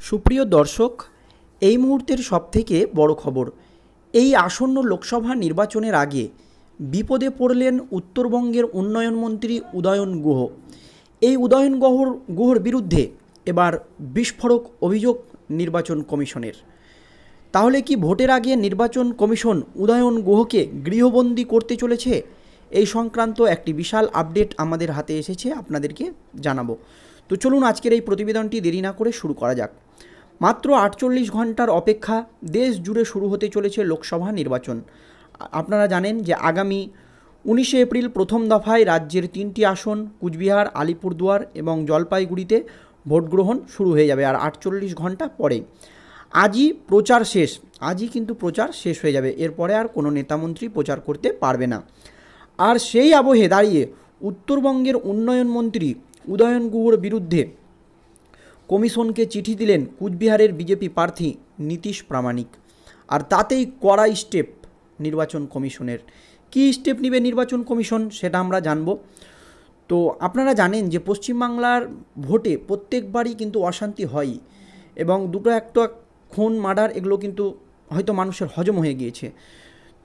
সুপ্রিয় দর্শক, এই মুহূর্তের সবথেকে বড় খবর, এই আসন্ন লোকসভা নির্বাচনের আগে বিপদে পড়লেন উত্তরবঙ্গের উন্নয়নমন্ত্রী উদয়ন গুহ। এই উদয়ন গুহর বিরুদ্ধে এবার বিস্ফোরক অভিযোগ নির্বাচন কমিশনের। তাহলে কি ভোটের আগে নির্বাচন কমিশন উদয়ন গুহকে গৃহবন্দী করতে চলেছে? এই সংক্রান্ত একটি বিশাল আপডেট আমাদের হাতে এসেছে, আপনাদেরকে জানাবো। তো চলুন আজকের এই প্রতিবেদনটি দেরি না করে শুরু করা যাক। মাত্র 48 ঘন্টার অপেক্ষা, দেশ জুড়ে শুরু হতে চলেছে লোকসভা নির্বাচন। আপনারা জানেন যে আগামী 19শে এপ্রিল প্রথম দফায় রাজ্যের 3টি আসন কুচবিহার, আলিপুরদুয়ার এবং জলপাইগুড়িতে ভোট গ্রহণ শুরু হয়ে যাবে। আর 48 ঘন্টা পরে আজই প্রচার শেষ, আজই কিন্তু প্রচার শেষ হয়ে যাবে। এরপরে আর কোনো নেতামন্ত্রী প্রচার করতে পারবে না। আর সেই আবহে দাঁড়িয়ে উত্তরবঙ্গের উন্নয়ন মন্ত্রী উদয়ন গুহর বিরুদ্ধে কমিশনকে চিঠি দিলেন কুচবিহারের বিজেপি প্রার্থী নীতিশ প্রামাণিক। আর তাতেই কড়া স্টেপ নির্বাচন কমিশনের। কী স্টেপ নেবে নির্বাচন কমিশন সেটা আমরা জানব। তো আপনারা জানেন যে পশ্চিমবাংলার ভোটে প্রত্যেকবারই কিন্তু অশান্তি হয়, এবং দুটো একটা খুন, মার্ডার, এগুলো কিন্তু হয়তো মানুষের হজম হয়ে গিয়েছে।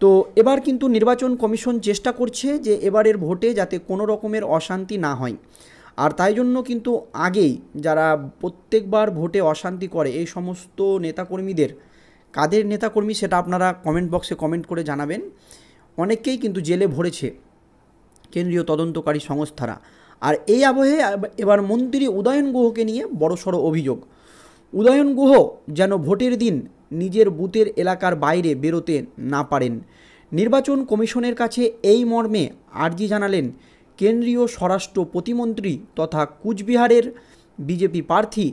তো এবার কিন্তু নির্বাচন কমিশন চেষ্টা করছে যে এবারের ভোটে যাতে কোনো রকমের অশান্তি না হয়। আর তাই জন্য কিন্তু আগেই যারা প্রত্যেকবার ভোটে অশান্তি করে এই সমস্ত নেতাকর্মীদের, কাদের নেতাকর্মী সেটা আপনারা কমেন্ট বক্সে কমেন্ট করে জানাবেন। অনেককেই কিন্তু জেলে ভরেছে কেন্দ্রীয় তদন্তকারী সংস্থারা। আর এই আবহে এবার মন্ত্রী উদয়ন গুহকে নিয়ে বড়সড় অভিযোগ। উদয়ন গুহ যেন ভোটের দিন নিজের বুথের এলাকার বাইরে বেরোতে না পারেন। নির্বাচন কমিশনের কাছে এই মর্মে আর্জি জানালেন কেন্দ্রীয় স্বরাষ্ট্র প্রতিমন্ত্রী তথা কুচবিহারের বিজেপি প্রার্থী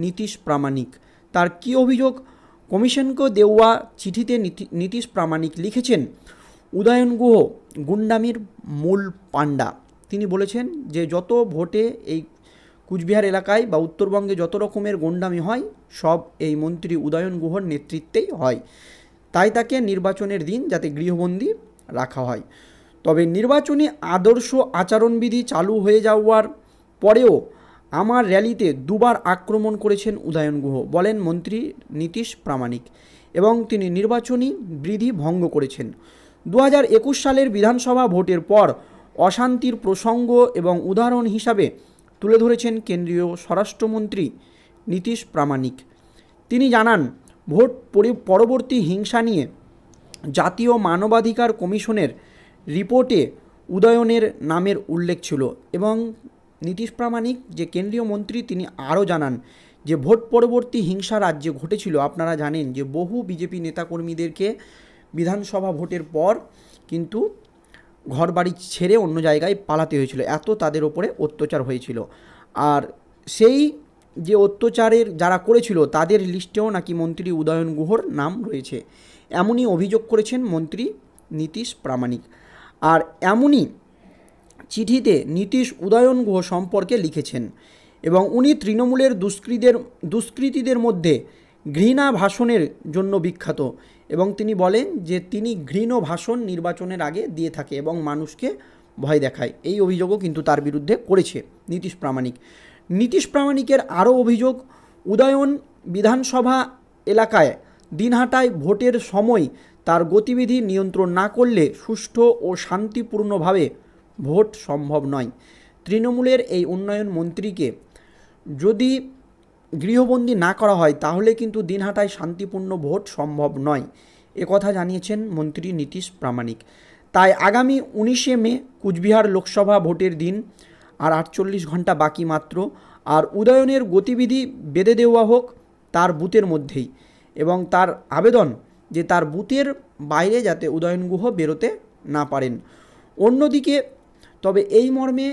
নীতিশ প্রামাণিক। তার কী অভিযোগ? কমিশনকে দেওয়া চিঠিতে নীতিশ প্রামাণিক লিখেছেন, উদয়ন গুহ গুন্ডামির মূল পাণ্ডা। তিনি বলেছেন যে যত ভোটে এই কুচবিহার এলাকায় বা উত্তরবঙ্গে যত রকমের গুন্ডামি হয় সব এই মন্ত্রী উদয়ন গুহর নেতৃত্বেই হয়। তাই তাকে নির্বাচনের দিন যাতে গৃহবন্দী রাখা হয়। তবে নির্বাচনী আদর্শ আচরণবিধি চালু হয়ে যাওয়ার পরেও আমার র্যালিতে দুবার আক্রমণ করেছেন উদয়ন গুহ, বলেন মন্ত্রী নীতিশ প্রামাণিক, এবং তিনি নির্বাচনী বিধি ভঙ্গ করেছেন। 2021 সালের বিধানসভা ভোটের পর অশান্তির প্রসঙ্গ এবং উদাহরণ হিসাবে তুলে ধরেছেন কেন্দ্রীয় স্বরাষ্ট্রমন্ত্রী নীতিশ প্রামাণিক। তিনি জানান, ভোট পরবর্তী হিংসা নিয়ে জাতীয় মানবাধিকার কমিশনের রিপোর্টে উদয়নের নামের উল্লেখ ছিল। এবং নীতিশ প্রামাণিক যে কেন্দ্রীয় মন্ত্রী, তিনি আরও জানান যে ভোট পরবর্তী হিংসা রাজ্যে ঘটেছিল। আপনারা জানেন যে বহু বিজেপি নেতাকর্মীদেরকে বিধানসভা ভোটের পর কিন্তু ঘরবাড়ি ছেড়ে অন্য জায়গায় পালাতে হয়েছিল, এত তাদের ওপরে অত্যাচার হয়েছিল। আর সেই যে অত্যাচারের যারা করেছিল তাদের লিস্টেও নাকি মন্ত্রী উদয়ন গুহর নাম রয়েছে, এমনই অভিযোগ করেছেন মন্ত্রী নীতিশ প্রামাণিক। আর এমনই চিঠিতে নীতিশ উদয়ন গুহ সম্পর্কে লিখেছেন, এবং উনি তৃণমূলের দুষ্কৃতীদের মধ্যে ঘৃণা ভাষণের জন্য বিখ্যাত। এবং তিনি বলেন যে তিনি ঘৃণ ভাষণ নির্বাচনের আগে দিয়ে থাকে এবং মানুষকে ভয় দেখায়। এই অভিযোগও কিন্তু তার বিরুদ্ধে করেছে নীতিশ প্রামাণিক। নীতিশ প্রামাণিকের আরও অভিযোগ, উদয়ন বিধানসভা এলাকায় দিনহাটায় ভোটের সময় তার গতিবিধি নিয়ন্ত্রণ না করলে সুষ্ঠু ও শান্তিপূর্ণভাবে ভোট সম্ভব নয়। তৃণমূলের এই উন্নয়ন মন্ত্রীকে যদি গৃহবন্দী না করা হয় তাহলে কিন্তু দিনহাটায় শান্তিপূর্ণ ভোট সম্ভব নয়, একথা জানিয়েছেন মন্ত্রী নীতিশ প্রামাণিক। তাই আগামী 19শে মে কুচবিহার লোকসভা ভোটের দিন, আর 48 ঘন্টা বাকি মাত্র। আর উদয়নের গতিবিধি বেঁধে দেওয়া হোক তার বুথের মধ্যেই, এবং তার আবেদন যে তার বুথের বাইরে যাতে উদয়ন গুহ বেরোতে না পারেন। অন্যদিকে তবে এই মর্মে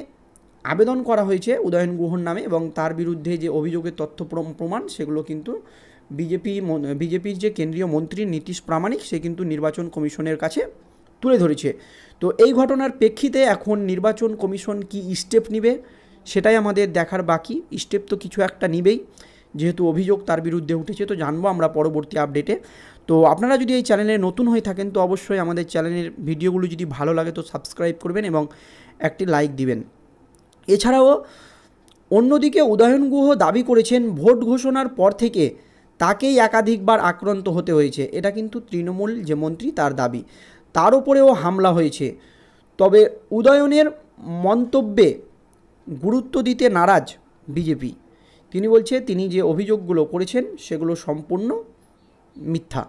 আবেদন করা হয়েছে উদয়ন গুহর নামে, এবং তার বিরুদ্ধে যে অভিযোগের তথ্য প্রমাণ সেগুলো কিন্তু বিজেপির যে কেন্দ্রীয় মন্ত্রী নীতিশ প্রামাণিক সে কিন্তু নির্বাচন কমিশনের কাছে তুলে ধরেছে। তো এই ঘটনার প্রেক্ষিতে এখন নির্বাচন কমিশন কি স্টেপ নেবে সেটাই আমাদের দেখার বাকি। স্টেপ তো কিছু একটা নেবেই, যেহেতু অভিযোগ তার বিরুদ্ধে উঠেছে। তো জানবো আমরা পরবর্তী আপডেটে। তো আপনারা যদি এই চ্যানেলে নতুন হয়ে থাকেন তো অবশ্যই আমাদের চ্যানেলের ভিডিওগুলো যদি ভালো লাগে তো সাবস্ক্রাইব করবেন এবং একটি লাইক দিবেন। এছাড়াও অন্যদিকে উদয়ন গুহ দাবি করেছেন ভোট ঘোষণার পর থেকে তাকেই একাধিকবার আক্রান্ত হতে হয়েছে। এটা কিন্তু তৃণমূল যে মন্ত্রী তার দাবি, তার উপরেও হামলা হয়েছে। তবে উদয়নের মন্তব্যে গুরুত্ব দিতে নারাজ বিজেপি। তিনি বলছে তিনি যে অভিযোগগুলো করেছেন সেগুলো সম্পূর্ণ মিথ্যা,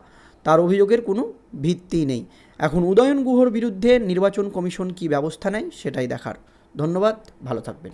তার অভিযোগের কোনো ভিত্তি নেই। এখন উদয়ন গুহর বিরুদ্ধে নির্বাচন কমিশন কী ব্যবস্থা নেয় সেটাই দেখার। ধন্যবাদ, ভালো থাকবেন।